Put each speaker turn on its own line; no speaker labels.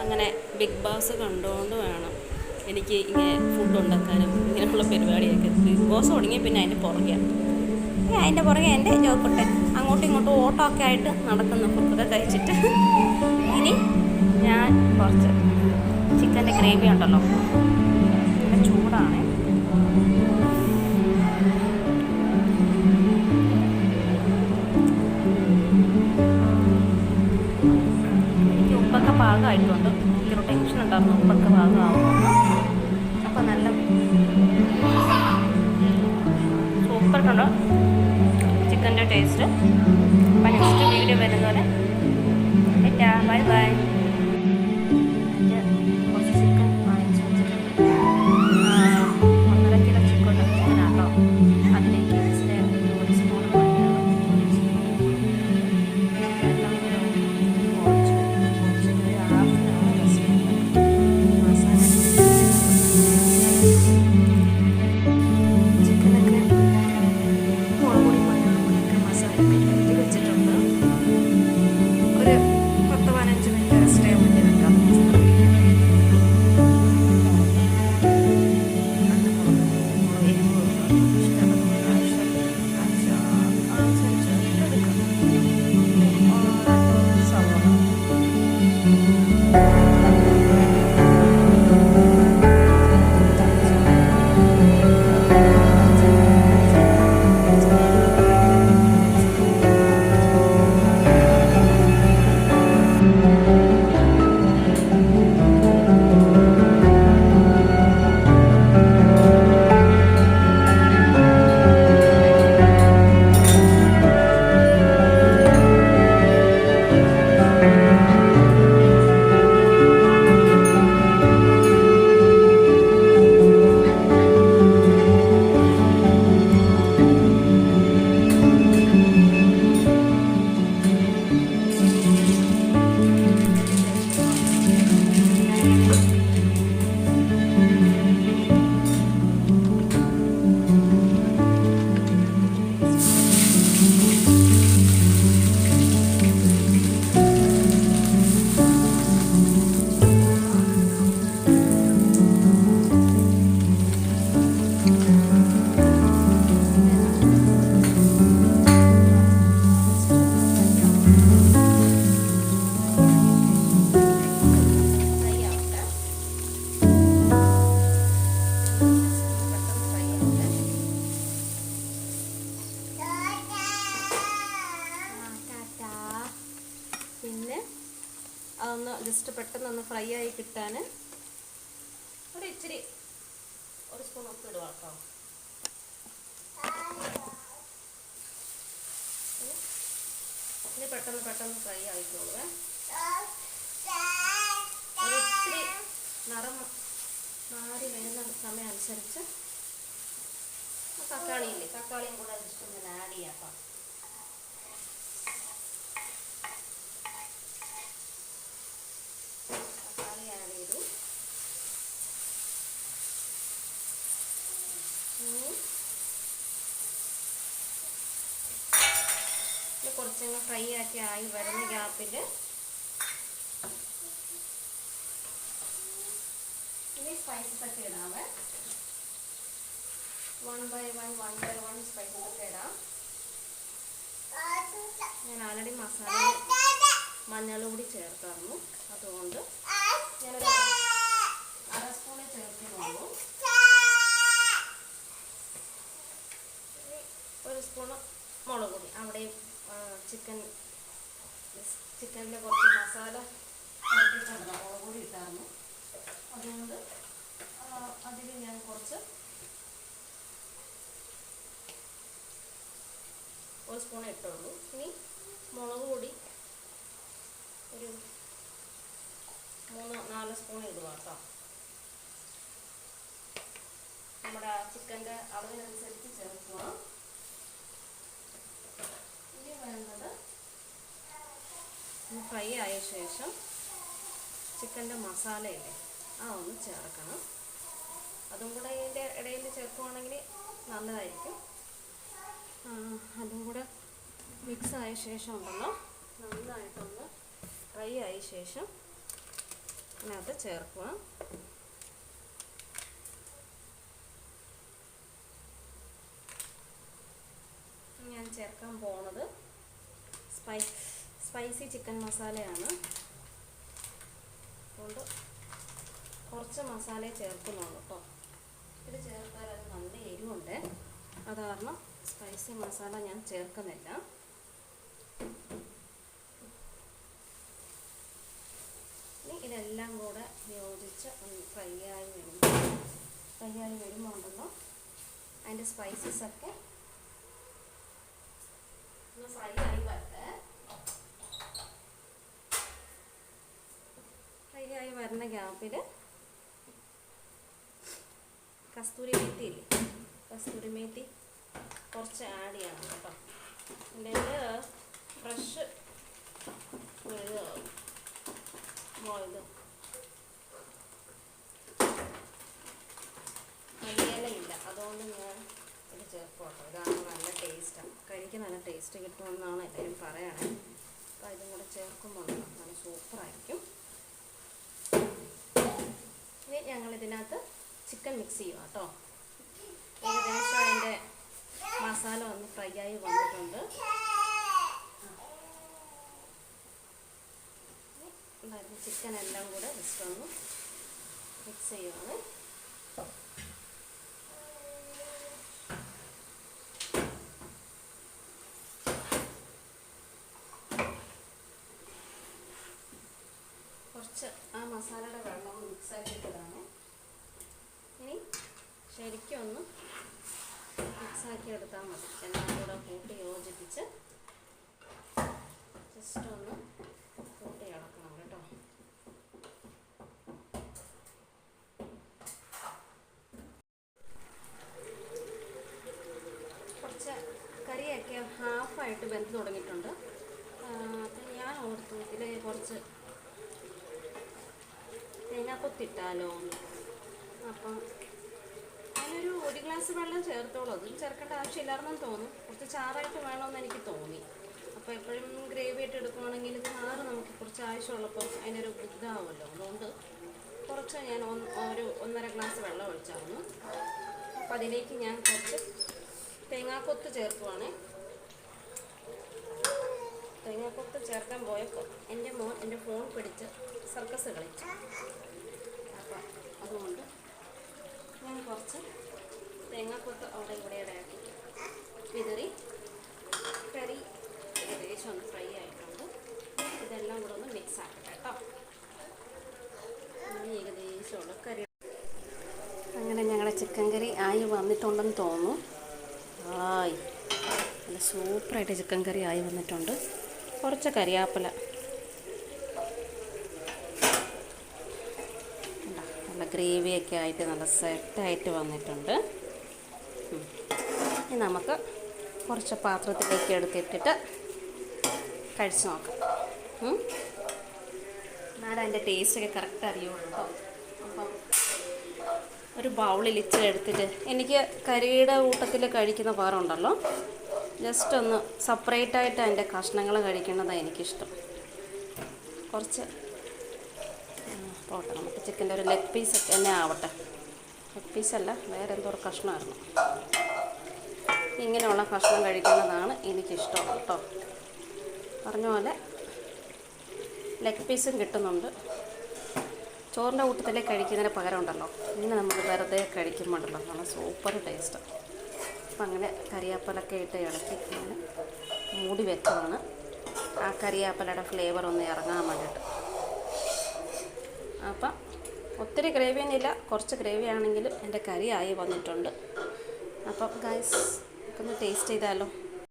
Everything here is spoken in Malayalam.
അങ്ങനെ ബിഗ് ബോസ് കണ്ടുകൊണ്ട് വേണം എനിക്ക് ഇങ്ങനെ ഫുഡ് ഉണ്ടാക്കാനും ഇങ്ങനെയുള്ള പരിപാടിയൊക്കെ. ബിഗ് ബോസ് തുടങ്ങി പിന്നെ അതിൻ്റെ പുറകെ എൻ്റെ ജോക്കുട്ടൻ അങ്ങോട്ടും ഇങ്ങോട്ടും ഓട്ടമൊക്കെ ആയിട്ട് നടക്കുന്ന ഫുഡൊക്കെ കഴിച്ചിട്ട് ഇനി ഞാൻ കുറച്ച് ചിക്കൻ്റെ ഗ്രേവി ഉണ്ടല്ലോ, നല്ല ചൂടാണ്. എനിക്ക് ഉപ്പൊക്കെ പാകമായിട്ടുണ്ട്. എനിക്കൊരു ടെൻഷൻ ഉണ്ടായിരുന്നു ഉപ്പൊക്കെ പാകമാകുമ്പോൾ. അപ്പോൾ നല്ല സൂപ്പറായിട്ടുണ്ട് ചിക്കൻ്റെ ടേസ്റ്റ്. അപ്പം നെക്സ്റ്റ് വീഡിയോ വരുന്നവരെ ബൈ ബൈ. കുറച്ച് ചിക്കൻ വാങ്ങിച്ച് വെച്ചിട്ടുണ്ട്. 1.5 കിലോ ചിക്കനാട്ടോ. അതിലേക്ക് ഒരു സ്പൂൺ അതൊന്ന് ജസ്റ്റ് പെട്ടെന്നൊന്ന് ഫ്രൈ ആയി കിട്ടാൻ ഒരു സ്പൂൺ ഉപ്പ് ഇടുക കേട്ടോ. ഇനി പെട്ടെന്ന് ഫ്രൈ ആയിക്കോളൂ. ഒരിച്ചിരി നിറം മാറി വരുന്ന സമയം അനുസരിച്ച് തക്കാളിയും കൂടെ ജസ്റ്റ് ഒന്ന് ആഡ് ചെയ്യാം കേട്ടോ. കുറച്ചങ്ങ് ഫ്രൈ ആക്കി ആയി വരുന്ന ഗ്യാപ്പിൽ ഇനി സ്പൈസസ് ഒക്കെ ഇടാവേ. 1 by 1 സ്പൈസസ് ഒക്കെ ഇടാം. ഞാൻ ആൾറെഡി മഞ്ഞൾ കൂടി ചേർത്തായിരുന്നു, അതുകൊണ്ട് ഞാനൊരു 1/2 സ്പൂണേ ചേർക്കുന്നുള്ളൂ. 1 സ്പൂണ് മുളക് പൊടി. അവിടെ ചിക്കനിൽ കുറച്ച് മസാല മുളക് പൊടി ഇട്ടായിരുന്നു, അതുകൊണ്ട് അതിൽ ഞാൻ കുറച്ച് 1 സ്പൂൺ ഇട്ടുള്ളൂ. ഇനി മുളക് പൊടി ഒരു 3-4 സ്പൂൺ ഇടുക കേട്ടോ. നമ്മുടെ ചിക്കൻ്റെ അളവിനനുസരിച്ച് ചേർക്കുക. ഇനി വേണ്ടത് ഫ്രൈ ആയ ശേഷം ചിക്കൻ്റെ മസാലയില്ലേ ഒന്ന് ചേർക്കണം. അതും കൂടെ ഇതിൻ്റെ ഇടയിൽ ചേർക്കുവാണെങ്കിൽ നല്ലതായിരിക്കും. അതും കൂടെ മിക്സ് ആയ ശേഷം ഉണ്ടല്ലോ, നന്നായിട്ടൊന്ന് ഫ്രൈ ആയ ശേഷം ഇതിനകത്ത് ചേർക്കുക. ഞാൻ ചേർക്കാൻ പോകുന്നത് സ്പൈസി ചിക്കൻ മസാലയാണ്. അതുകൊണ്ട് കുറച്ച് മസാലയെ ചേർക്കുന്നുള്ളൂ കേട്ടോ. ഇത് ചേർത്താൽ അത് നല്ല എരിവുണ്ട്, അത് കാരണം സ്പൈസി മസാല ഞാൻ ചേർക്കുന്നില്ല. ഇനി ഇതെല്ലാം കൂടെ യോജിച്ച് ഫ്രൈ ആയി വരുമ്പോൾ ഉണ്ടല്ലോ അതിൻ്റെ സ്പൈസസൊക്കെ ഒന്ന് ഫ്രൈ ആയി വരട്ടെ. ഫ്രൈ ആയി വരുന്ന ഗ്യാപ്പിൽ കസ്തൂരി മേത്തി കുറച്ച് ആഡ് ചെയ്യണം കേട്ടോ. എൻ്റെ ഫ്രഷ് ഇത് മല്ലിയിലയില്ല, അതുകൊണ്ട് ഞാൻ ഇത് ചേർക്കും കേട്ടോ. ഇതാണ് നല്ല ടേസ്റ്റാണ്, കഴിക്കാൻ നല്ല ടേസ്റ്റ് കിട്ടുമെന്നാണ് എല്ലാവരും പറയണേ. അപ്പോൾ ഇതും കൂടെ ചേർക്കുമ്പോൾ നല്ല സൂപ്പറായിരിക്കും. ഇനി ഞങ്ങളിതിനകത്ത് ചിക്കൻ മിക്സ് ചെയ്യുക കേട്ടോ. ഏകദേശം അതിൻ്റെ മസാല ഒന്ന് ഫ്രൈ ആയി വന്നിട്ടുണ്ട്. ചിക്കൻ എല്ലാം കൂടെ ജസ്റ്റ് ഒന്ന് മിക്സ് ചെയ്യുവാണ്. കുറച്ച് ആ മസാലയുടെ വെള്ളം മിക്സ് ആക്കിയിട്ടതാണ്. ഇനി ശരിക്കും ഒന്ന് മിക്സാക്കി എടുത്താൽ മതി. എല്ലാം കൂടെ കൂട്ടി യോജിപ്പിച്ച് ജസ്റ്റ് ഒന്ന് കൂട്ടി ഇളക്കണം കേട്ടോ. കുറച്ച് കറിയൊക്കെ ഹാഫായിട്ട് വെന്ത് തുടങ്ങിയിട്ടുണ്ട്. അപ്പം ഞാൻ ഓർത്തു ഇതിൽ കുറച്ച് തേങ്ങാക്കൊത്തിട്ടാലോ. അപ്പം അതിനൊരു 1 ഗ്ലാസ് വെള്ളം ചേർത്തോളൂ. അതും ചേർക്കേണ്ട ആവശ്യമില്ലായിരുന്നെന്ന് തോന്നും. കുറച്ച് ചാറായിട്ട് വേണമെന്ന് എനിക്ക് തോന്നി. അപ്പോൾ എപ്പോഴും ഗ്രേവി ആയിട്ട് എടുക്കുകയാണെങ്കിൽ ചാറ് നമുക്ക് കുറച്ച് ആവശ്യമുള്ളപ്പോൾ അതിനൊരു ഇതാവുമല്ലോ. അതുകൊണ്ട് കുറച്ച് ഞാൻ ഒരു 1.5 ഗ്ലാസ് വെള്ളം ഒഴിച്ചായിരുന്നു. അപ്പോൾ അതിലേക്ക് ഞാൻ കുറച്ച് തേങ്ങാക്കൊത്ത് ചേർക്കുവാണ്. തേങ്ങാക്കൊത്ത് ചേർക്കാൻ പോയപ്പോൾ എൻ്റെ ഫോൺ പിടിച്ച് സർക്കസ് കളിച്ചു. അപ്പം അതുകൊണ്ട് ഞാൻ കുറച്ച് തേങ്ങാക്കൊത്ത് അവിടെ ഇവിടെ ആക്കി വിതറി. കറി ഏകദേശം ഒന്ന് ഫ്രൈ ആയിട്ടുണ്ട്. ഇതെല്ലാം കൂടെ ഒന്ന് മിക്സ് ആക്കട്ടെ കേട്ടോ. ഏകദേശമുള്ള കറി അങ്ങനെ ഞങ്ങളുടെ ചിക്കൻ കറി ആയി വന്നിട്ടുണ്ടെന്ന് തോന്നുന്നു. നല്ല സൂപ്പറായിട്ട് ചിക്കൻ കറി ആയി വന്നിട്ടുണ്ട്. കുറച്ച് കരിയാപ്പില, നല്ല ഗ്രേവിയൊക്കെ ആയിട്ട് നല്ല സെറ്റായിട്ട് വന്നിട്ടുണ്ട്. ഇനി നമുക്ക് കുറച്ച് പാത്രത്തിലേക്ക് എടുത്തിട്ടിട്ട് കഴിച്ച് നോക്കാം. എന്നാലും അതിൻ്റെ ടേസ്റ്റൊക്കെ കറക്റ്റ് അറിയുള്ളൂ കേട്ടോ. അപ്പം ഒരു ബൗളിൽ ഇച്ചിരി എടുത്തിട്ട്, എനിക്ക് കറിയുടെ കൂട്ടത്തിൽ കഴിക്കുന്ന പാറുണ്ടല്ലോ, ജസ്റ്റ് ഒന്ന് സെപ്പറേറ്റായിട്ട് അതിൻ്റെ കഷ്ണങ്ങൾ കഴിക്കുന്നതാണ് എനിക്കിഷ്ടം. കുറച്ച് പോട്ടെ, നമുക്ക് ചിക്കൻ്റെ ഒരു ലെഗ് പീസ് തന്നെ ആവട്ടെ. ലെഗ് പീസല്ല, വേറെ എന്തോ ഒരു കഷ്ണമായിരുന്നു. ഇങ്ങനെയുള്ള കഷ്ണം കഴിക്കുന്നതാണ് എനിക്കിഷ്ടം കേട്ടോ. പറഞ്ഞ പോലെ ലെഗ് പീസും കിട്ടുന്നുണ്ട്. ചോറിൻ്റെ കൂട്ടത്തിലേക്ക് കഴിക്കുന്നതിന് പകരം ഉണ്ടല്ലോ, ഇങ്ങനെ നമുക്ക് വെറുതെ കഴിക്കുമ്പോണ്ടല്ലോ നല്ല സൂപ്പർ ടേസ്റ്റ്. അപ്പം അങ്ങനെ കരിയാപ്പലൊക്കെ ഇട്ട് ഇളക്കി ഇങ്ങനെ മൂടി വെച്ചതാണ് ആ കരിയാപ്പലയുടെ ഫ്ലേവർ ഒന്ന് ഇറങ്ങാൻ വേണ്ടിയിട്ട്. അപ്പം ഒത്തിരി ഗ്രേവിയൊന്നുമില്ല, കുറച്ച് ഗ്രേവി ആണെങ്കിലും എൻ്റെ കറി ആയി വന്നിട്ടുണ്ട്. അപ്പം ഗൈസ് ഒന്ന് ടേസ്റ്റ് ചെയ്താലോ.